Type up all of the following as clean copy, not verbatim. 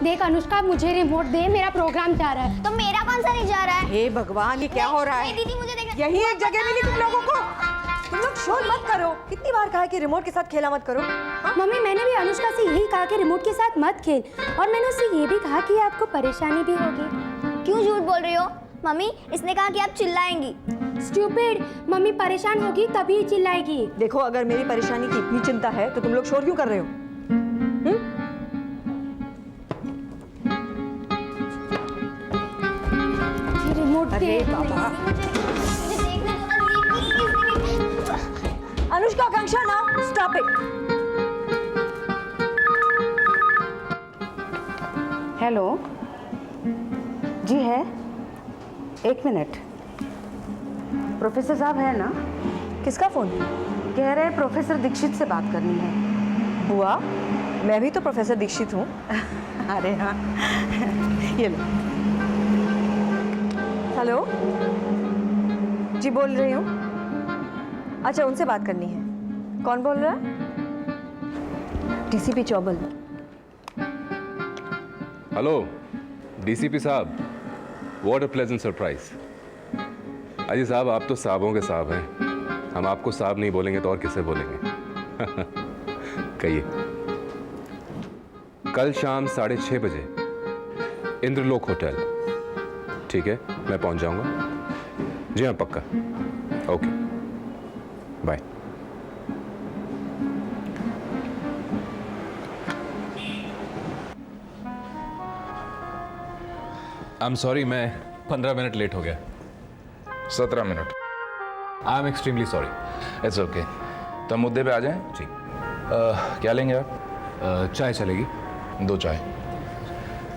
देख अनुष्का, मुझे रिमोट दे, मेरा प्रोग्राम जा रहा है। तो मेरा कौन सा नहीं जा रहा है? हे भगवान, ये क्या हो रहा है? दीदी मुझे देखना। यही एक जगह मिली तुम लोगों को? तुम लोग शोर मत करो। कितनी बार कहा है कि रिमोट के साथ खेला मत करो? मम्मी, मैंने भी अनुष्का से यही कहा कि रिमोट के साथ मत खेल, और मैंने उससे ये भी कहा कि आपको परेशानी भी होगी। क्यों झूठ बोल रही हो मम्मी? इसने कहा कि आप चिल्लाएंगी। स्टूपिड, मम्मी परेशान होगी तभी चिल्लाएगी। देखो, अगर मेरी परेशानी की इतनी चिंता है तो तुम लोग शोर क्यों कर रहे हो? रिमोट दे। अरे बाबा। मुझे देखने दो ना दीदी, अनुष्का, आकांक्षा, नाउ स्टॉप इट। हेलो जी, है, एक मिनट। प्रोफेसर साहब है ना? किसका फोन? कह रहे प्रोफेसर दीक्षित से बात करनी है। बुआ, मैं भी तो प्रोफेसर दीक्षित हूँ। अरे हाँ, ये लो। हेलो जी, बोल रही हूँ। अच्छा, उनसे बात करनी है। कौन बोल रहा है? डीसीपी चौबल। हेलो डीसीपी साहब, व्हाट अ प्लेजेंट सरप्राइज। अजी साहब, आप तो साहबों के साहब हैं, हम आपको साहब नहीं बोलेंगे तो और किसे बोलेंगे? कहिए। कल शाम 6:30 बजे इंद्रलोक होटल, ठीक है? मैं पहुंच जाऊंगा। जी हाँ, पक्का। Okay, bye. I am sorry, मैं 15 मिनट लेट हो गया। 17 minute. I am extremely sorry. It's okay. तो हम मुद्दे पे आ जाएं? जी। क्या लेंगे आप? चाय चलेगी? 2 चाय।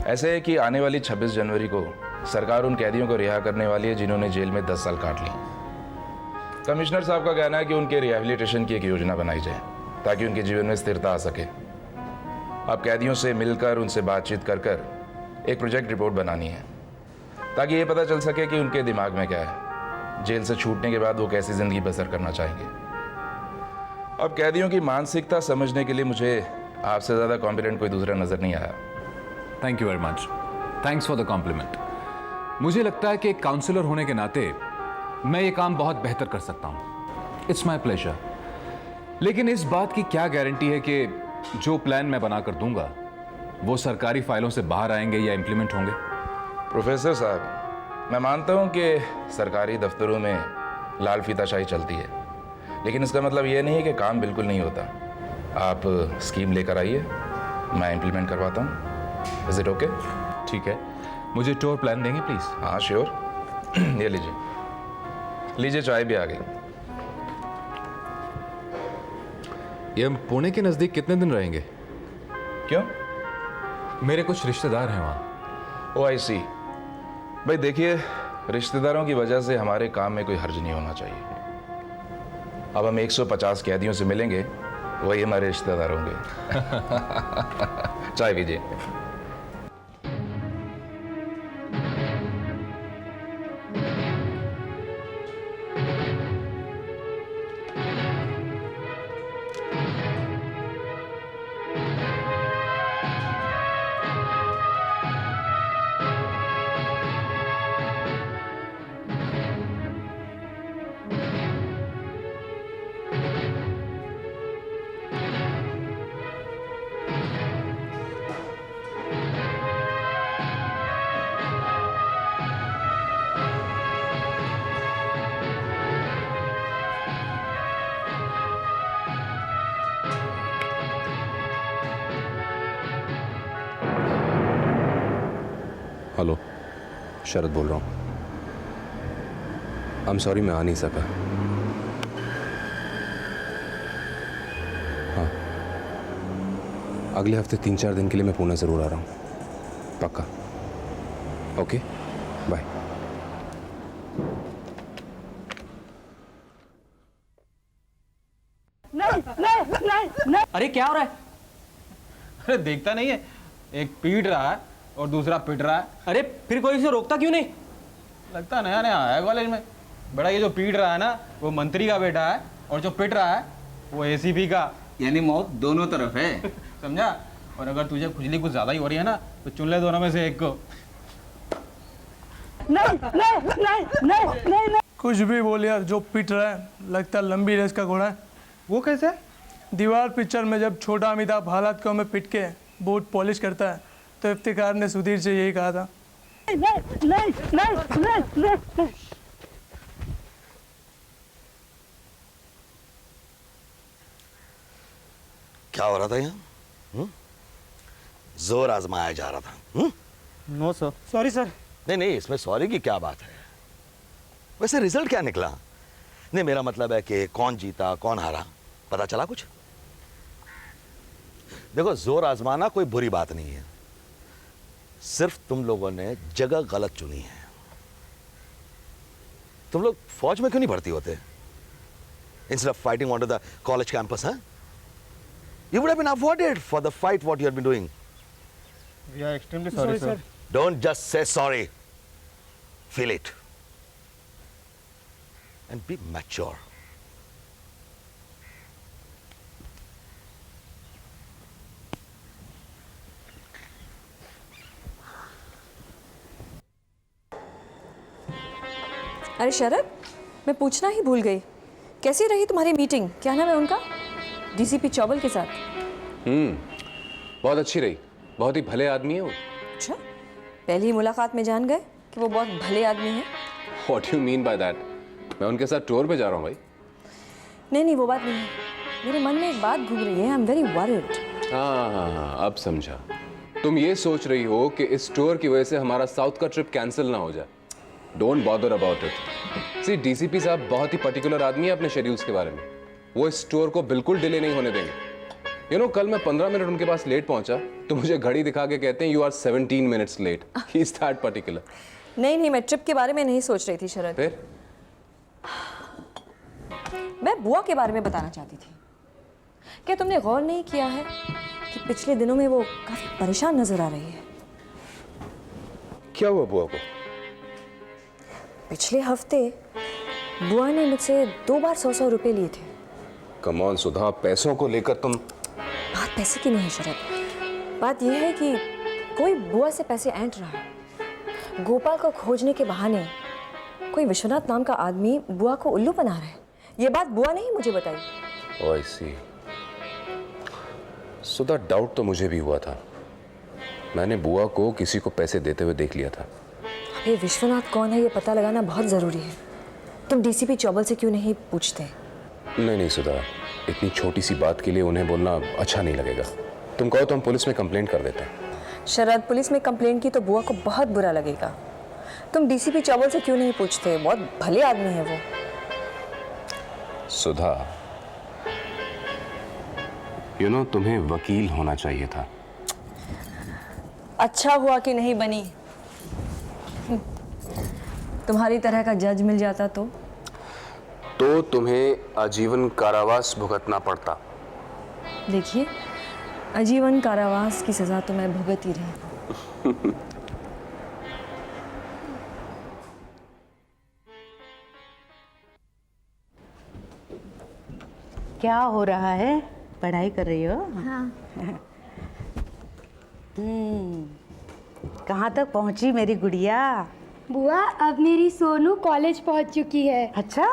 ऐसे है कि आने वाली 26 जनवरी को सरकार उन कैदियों को रिहा करने वाली है जिन्होंने जेल में 10 साल काट ली। कमिश्नर साहब का कहना है कि उनके रिहेबिलिटेशन की एक योजना बनाई जाए ताकि उनके जीवन में स्थिरता आ सके। अब कैदियों से मिलकर उनसे बातचीत कर कर एक प्रोजेक्ट रिपोर्ट बनानी है ताकि ये पता चल सके कि उनके दिमाग में क्या है, जेल से छूटने के बाद वो कैसी ज़िंदगी बसर करना चाहेंगे। अब कैदियों की मानसिकता समझने के लिए मुझे आपसे ज़्यादा कॉम्पिटेंट कोई दूसरा नज़र नहीं आया। Thank you very much. Thanks for the compliment. मुझे लगता है कि एक काउंसलर होने के नाते मैं ये काम बहुत बेहतर कर सकता हूँ। It's my pleasure. लेकिन इस बात की क्या गारंटी है कि जो प्लान मैं बनाकर दूंगा वो सरकारी फाइलों से बाहर आएंगे या इम्प्लीमेंट होंगे? प्रोफेसर साहब, मैं मानता हूँ कि सरकारी दफ्तरों में लाल फीताशाही चलती है, लेकिन इसका मतलब ये नहीं है कि काम बिल्कुल नहीं होता। आप स्कीम लेकर आइए, मैं इम्प्लीमेंट करवाता हूँ। Is it okay? ठीक है, मुझे टूर प्लान देंगे प्लीज? हाँ श्योर। ये लीजिए, लीजिए, चाय भी आ गई। ये हम पुणे के नज़दीक कितने दिन रहेंगे? क्यों? मेरे कुछ रिश्तेदार हैं वहाँ। ओ आई सी। भाई देखिए, रिश्तेदारों की वजह से हमारे काम में कोई हर्ज नहीं होना चाहिए। अब हम 150 कैदियों से मिलेंगे, वही हमारे रिश्तेदार होंगे। चाय पीजिए। हेलो, शरद बोल रहा हूँ। आई एम सॉरी, मैं आ नहीं सका। हाँ, अगले हफ्ते 3-4 दिन के लिए मैं पुणे ज़रूर आ रहा हूँ, पक्का। Okay, bye. अरे क्या हो रहा है? अरे देखता नहीं है, एक पीट रहा है और दूसरा पिट रहा है। अरे फिर कोई इसे रोकता क्यों नहीं? लगता नया नया आया है कॉलेज में। बड़ा ये जो पीट रहा है ना, वो मंत्री का बेटा है, और जो पिट रहा है वो एसीपी का। यानी मौत दोनों तरफ है। समझा? और अगर तुझे खुजली कुछ ज़्यादा ही हो रही है ना तो चुन ले दोनों में से एक को। कुछ भी बोल यार, जो पिट रहा है लगता है लंबी रेस का घोड़ा है। वो कैसे? दीवार पिक्चर में जब छोटा अमिताभ हालात को हमें पिट के बूट पॉलिश करता है तो इफ्तिकार ने सुधीर से यही कहा था। क्या हो रहा था यहाँ? जोर आजमाया जा रहा था। No sir, sorry sir. नहीं, इसमें सॉरी की क्या बात है? वैसे रिजल्ट क्या निकला? नहीं, मेरा मतलब है कि कौन जीता कौन हारा, पता चला कुछ? देखो, जोर आजमाना कोई बुरी बात नहीं है, सिर्फ तुम लोगों ने जगह गलत चुनी है। तुम लोग फौज में क्यों नहीं भर्ती होते? Instead of fighting on to the college campus, हैं? You would have been awarded for the fight what you had been doing. We are extremely sorry, sir. Don't just say sorry. Feel it. And be mature. अरे शरद, मैं पूछना ही भूल गई, कैसी रही तुम्हारी meeting? क्या नाम है उनका? डीसीपी चौबल के साथ। बहुत अच्छी रही, बहुत ही भले आदमी है वो। अच्छा, पहली ही मुलाकात में जान गए कि वो बहुत भले आदमी हैं? What do you mean by that? मैं उनके साथ टूर पे जा रहा हूँ भाई। नहीं, वो बात नहीं है। मेरे मन में एक बात घूम रही है। I am very worried. हाँ, अब समझा। तुम ये सोच रही हो कि इस टूर की वजह से हमारा साउथ का ट्रिप कैंसिल ना हो जाए। Don't bother about it. See, DCP साहब बहुत ही पर्टिकुलर आदमी है अपने शेड्यूल्स के बारे में। वो इस टूर को बिल्कुल डिले नहीं होने देंगे। कल मैं 15 मिनट उनके पास लेट पहुंचा तो मुझे घड़ी दिखा के कहते हैं you are 17 minutes late. He is that particular. नहीं, मैं ट्रिप के बारे में नहीं सोच रही थी शरद। फिर? मैं बुआ के बारे में बताना चाहती थी। क्या तुमने गौर नहीं किया है कि पिछले दिनों में वो काफी परेशान नजर आ रही है? क्या हुआ बुआ को? पिछले हफ्ते बुआ ने मुझसे 2 बार 100 रुपए लिए थे। कम ऑन सुधा, पैसों को लेकर तुम। बात पैसे की नहीं है शरद, बात यह है कि कोई बुआ से पैसे ऐंठ रहा है। गोपाल को खोजने के बहाने कोई विश्वनाथ नाम का आदमी बुआ को उल्लू बना रहा है। ये बात बुआ ने ही मुझे बताई। ओह, आई सी। सुधा, डाउट तो मुझे भी हुआ था। मैंने बुआ को किसी को पैसे देते हुए देख लिया था। ये विश्वनाथ कौन है ये पता लगाना बहुत जरूरी है। तुम डीसीपी चौबल से क्यों नहीं पूछते? नहीं सुधा, इतनी छोटी सी बात के लिए उन्हें बोलना अच्छा नहीं लगेगा। तुम कहो तो हम पुलिस में कंप्लेंट कर देते हैं। शरद, पुलिस में कंप्लेंट की तो बुआ को बहुत बुरा लगेगा। तुम डीसीपी चौबल से क्यों नहीं पूछते? बहुत भले आदमी है वो। सुधा, तुम्हें वकील होना चाहिए था। अच्छा हुआ कि नहीं बनी। तुम्हारी तरह का जज मिल जाता तो तुम्हें आजीवन कारावास भुगतना पड़ता। देखिए, आजीवन कारावास की सजा तो मैं भुगत ही रही। क्या हो रहा है? पढ़ाई कर रही हो? हाँ। कहाँ तक पहुँची मेरी गुड़िया? बुआ, अब मेरी सोनू कॉलेज पहुंच चुकी है। अच्छा।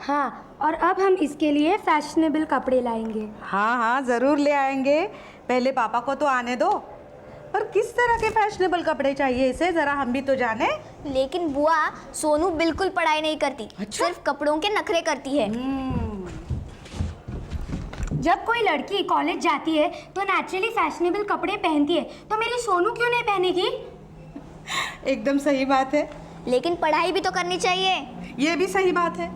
हाँ, और अब हम इसके लिए फैशनेबल कपड़े लाएंगे। हाँ, ज़रूर ले आएंगे। पहले पापा को तो आने दो। पर किस तरह के फैशनेबल कपड़े चाहिए इसे, ज़रा हम भी तो जाने। लेकिन बुआ, सोनू बिल्कुल पढ़ाई नहीं करती। अच्छा? सिर्फ कपड़ों के नखरे करती है। जब कोई लड़की कॉलेज जाती है तो नेचुरली फैशनेबल कपड़े पहनती है, तो मेरी सोनू क्यों नहीं पहनेगी? एकदम सही बात है। लेकिन पढ़ाई भी तो करनी चाहिए। ये भी सही बात है।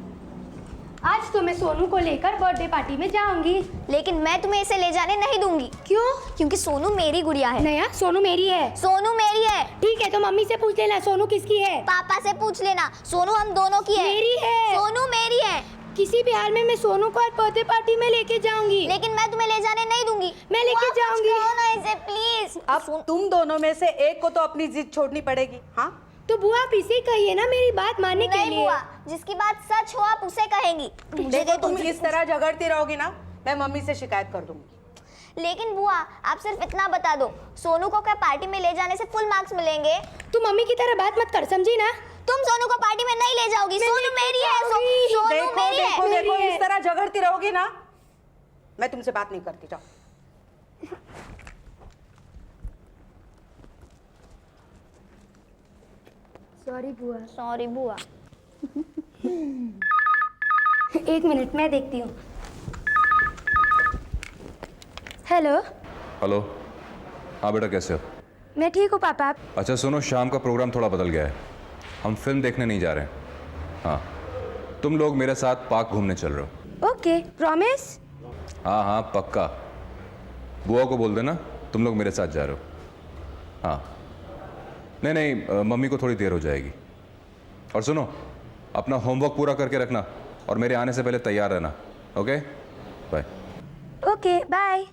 आज तो मैं सोनू को लेकर बर्थडे पार्टी में जाऊंगी। लेकिन मैं तुम्हें इसे ले जाने नहीं दूंगी। क्यों? क्योंकि सोनू मेरी गुड़िया है। नया, सोनू मेरी है। सोनू मेरी है। ठीक है, तो मम्मी से पूछ लेना सोनू किसकी है। पापा से पूछ लेना। सोनू हम दोनों की है। मेरी है। सोनू मेरी है। किसी भी हाल में मैं सोनू को आज बर्थडे पार्टी में लेके जाऊंगी। लेकिन मैं तुम्हें ले जाने नहीं दूंगी। मैं लेके जाऊंगी। कहो ना इसे प्लीज। अब तुम दोनों में से एक को तो अपनी जिद छोड़नी पड़ेगी। हाँ, तो बुआ आप इसे कहिए ना मेरी बात मानने के नहीं लिए। बुआ, जिसकी बात सच हो आप उसे कहेंगी। देखो तुम इस तरह झगड़ती रहोगी ना, मैं मम्मी से शिकायत कर दूंगी। लेकिन बुआ आप सिर्फ इतना बता दो, सोनू को क्या पार्टी में ले जाने से फुल मार्क्स मिलेंगे? तू मम्मी की तरह बात मत कर, समझी ना? तुम सोनू को पार्टी में नहीं ले जाओगी। सोनू मेरी है, सोनू देखो मेरी है। देखो देखो, इस तरह झगड़ती रहोगी ना, मैं तुमसे बात नहीं करती। जाओ। सॉरी बुआ। सॉरी बुआ। एक मिनट, मैं देखती हूँ। हेलो। हेलो। हाँ बेटा, कैसे हो? मैं ठीक हूँ पापा। आप? अच्छा सुनो, शाम का प्रोग्राम थोड़ा बदल गया है, हम फिल्म देखने नहीं जा रहे हैं। हाँ, तुम लोग मेरे साथ पार्क घूमने चल रहे हो। Okay, promise? हाँ हाँ पक्का। बुआ को बोल देना तुम लोग मेरे साथ जा रहे हो। हाँ नहीं नहीं, मम्मी को थोड़ी देर हो जाएगी। और सुनो, अपना होमवर्क पूरा करके रखना और मेरे आने से पहले तैयार रहना। Okay bye. Okay bye.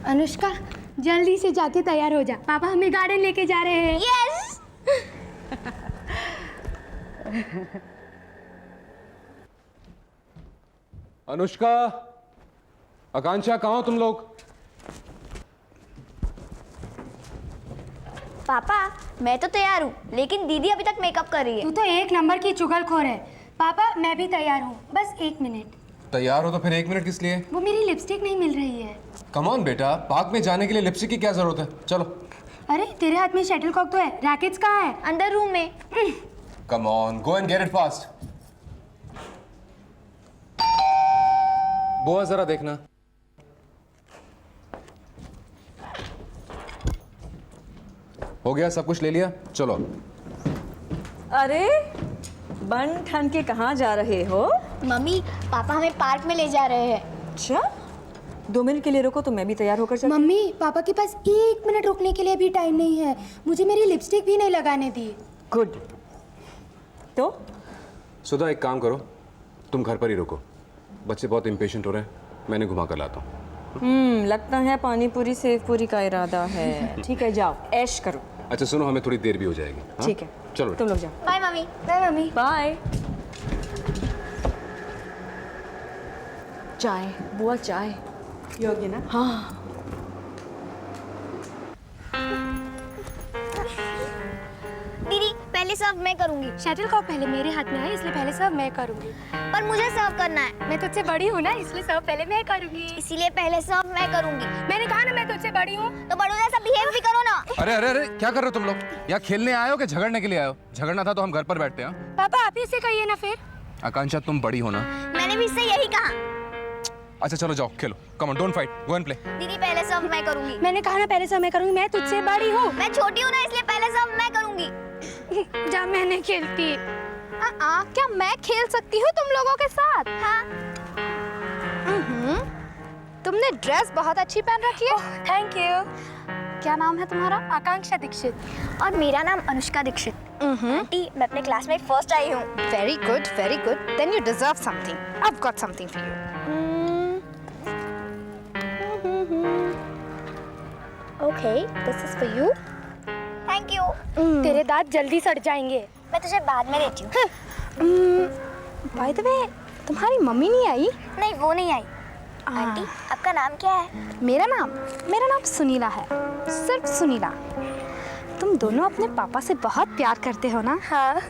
Anushka, जल्दी से जाके तैयार हो जा, पापा हमें गार्डन लेके जा रहे हैं। यस। अनुष्का, आकांक्षा, कहाँ हो तुम लोग? पापा मैं तो तैयार हूँ, लेकिन दीदी अभी तक मेकअप कर रही है। तू तो एक नंबर की चुगलखोर है। पापा मैं भी तैयार हूँ, बस 1 मिनट। तैयार हो तो फिर 1 मिनट किस लिए? वो मेरी लिपस्टिक नहीं मिल रही है। कम ऑन बेटा, पार्क में जाने के लिए लिपस्टिक की क्या जरूरत है? चलो। अरे तेरे हाथ में शटलकॉक तो है, रैकेट्स कहाँ है? अंदर रूम में। Come on, go and get it fast. बुआ जरा देखना। हो गया, सब कुछ ले लिया, चलो। अरे बन ठन के कहाँ जा रहे हो? मम्मी पापा हमें पार्क में ले जा रहे हैं। अच्छा, 2 मिनट के लिए रुको तो मैं भी तैयार होकर चलती हूँ। मम्मी पापा के पास 1 मिनट रुकने के लिए भी टाइम नहीं है, मुझे मेरी लिपस्टिक भी नहीं लगाने दी। गुड। तो सुधा एक काम करो, तुम घर पर ही रुको, बच्चे बहुत इम्पेशेंट हो रहे हैं, मैंने घुमा कर लाता हूँ। लगता है पानी पूरी सेव पूरी का इरादा है। ठीक है जाओ, ऐश करो। अच्छा सुनो, हमें थोड़ी देर भी हो जाएगी। हाँ? ठीक है चलो तुम लोग जाओ। Bye mummy. Bye mummy. Bye. चाय बुआ, चाय योगी ना? हाँ। दीदी पहले सर्व मैं करूंगी। शटलकॉक पहले मेरे हाथ में है, इसलिए पहले सर्व मैं करूंगी। पर मुझे सर्व करना है। मैं तुझसे बड़ी हूँ ना, इसलिए सर्व पहले मैं करूंगी। इसीलिए पहले सर्व मैं करूंगी। मैंने कहा ना मैं तुझसे बड़ी हूँ। तो बड़ों जैसा बिहेव भी करो ना। अरे अरे अरे, क्या कर रहे हो तुम लोग? यहाँ खेलने आए हो कि झगड़ने के लिए आए हो? झगड़ना था तो हम घर पर बैठते हैं। पापा आप ही से कहिए ना फिर। आकांक्षा तुम बड़ी हो ना? मैंने भी इससे यही कहा। अच्छा चलो जाओ खेलो, come on, don't fight, go and play. दीदी पहले सर्व मैं करूंगी। मैंने कहा ना पहले सर्व मैं करूंगी, मैं तुझसे बड़ी हूँ। मैं छोटी हूँ ना, इसलिए पहले सर्व मैं करूंगी। जब मैंने खेलती। क्या मैं खेल सकती हूँ तुम लोगों के साथ? हाँ। तुमने ड्रेस बहुत अच्छी पहन रखी है। Thank you. क्या नाम है तुम्हारा? आकांक्षा दीक्षित। और मेरा नाम अनुष्का दीक्षित। आंटी मैं अपने क्लास में फर्स्ट आई हूँ। Very good, very good. Then you deserve something. I've got something for you. Okay, this is for you. Thank you. तेरे दांत जल्दी सड़ जाएंगे। मैं तुझे बाद में देती हूँ। By the way, तुम्हारी मम्मी नहीं आई? नहीं वो नहीं आई। आंटी आपका नाम क्या है? मेरा नाम सुनीला है, सिर्फ सुनीला। तुम दोनों अपने पापा से बहुत प्यार करते हो ना? हाँ।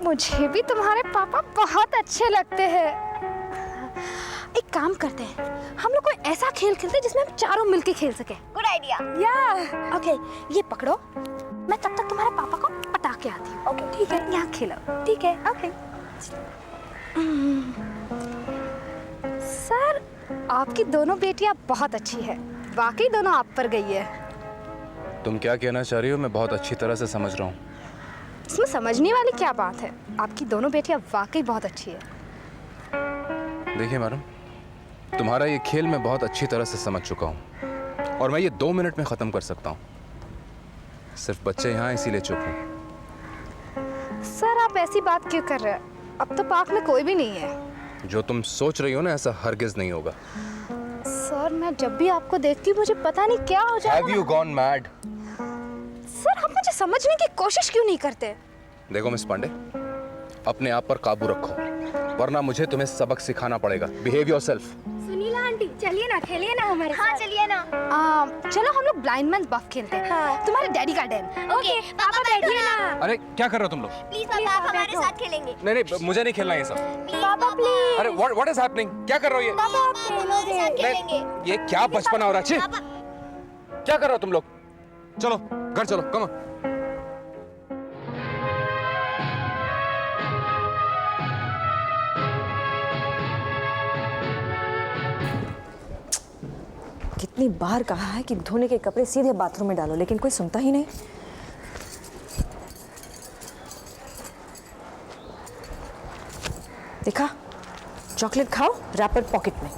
मुझे भी तुम्हारे पापा बहुत अच्छे लगते हैं। एक काम करते हैं, हम लोग कोई ऐसा खेल खेलते हैं जिसमें हम चारों मिलके खेल सके। Good idea. या ओके, ये पकड़ो, मैं तब तक तुम्हारे पापा को पटा के आती हूँ। ओके ठीक है, यहाँ खेलो। ठीक है, ओके। सर, आपकी दोनों बेटियां बहुत अच्छी है, वाकई दोनों आप पर गई है। तुम क्या कहना चाह रही हो? मैं बहुत अच्छी तरह से समझ रहा हूँ। इसमें समझने वाली क्या बात है? आपकी दोनों बेटियां वाकई बहुत अच्छी है। देखिए मैडम, तुम्हारा ये खेल मैं बहुत अच्छी तरह से समझ चुका हूँ और मैं ये 2 मिनट में ख़त्म कर सकता हूँ। सिर्फ बच्चे यहाँ इसीलिए चुप हूँ। सर आप ऐसी बात क्यों कर रहे हैं? अब तो पार्क में कोई भी नहीं है। जो तुम सोच रही हो ना, ऐसा हरगिज नहीं होगा। सर मैं जब भी आपको देखती हूँ मुझे पता नहीं क्या हो जाता है। Have you gone mad? Sir आप मुझे समझने की कोशिश क्यों नहीं करते? देखो मिस पांडे, अपने आप पर काबू रखो। वरना मुझे तुम्हें सबक सिखाना पड़ेगा। Behave yourself. सुनीला आंटी चलिए ना, खेलिए ना हमारे हाँ साथ। चलिए ना। चलो हम लोग ब्लाइंड मैन बफ खेलते हैं। हाँ। तुम्हारे डैडी का डैन। ओके पापा बैठिए ना। अरे क्या कर रहे हो तुम लोग? प्लीज पापा आप हमारे साथ खेलेंगे। नहीं नहीं, मुझे नहीं खेलना ये सब। पापा प्लीज। अरे व्हाट इज हैपनिंग? क्या कर रहे हो ये? पापा आप हमारे साथ खेलेंगे। ये क्या बचपना हो रहा है? छी! पापा क्या कर रहे हो तुम लोग? चलो घर चलो, कम ऑन। कितनी बार कहा है कि धोने के कपड़े सीधे बाथरूम में डालो, लेकिन कोई सुनता ही नहीं। देखा, चॉकलेट खाओ, रैपर पॉकेट में।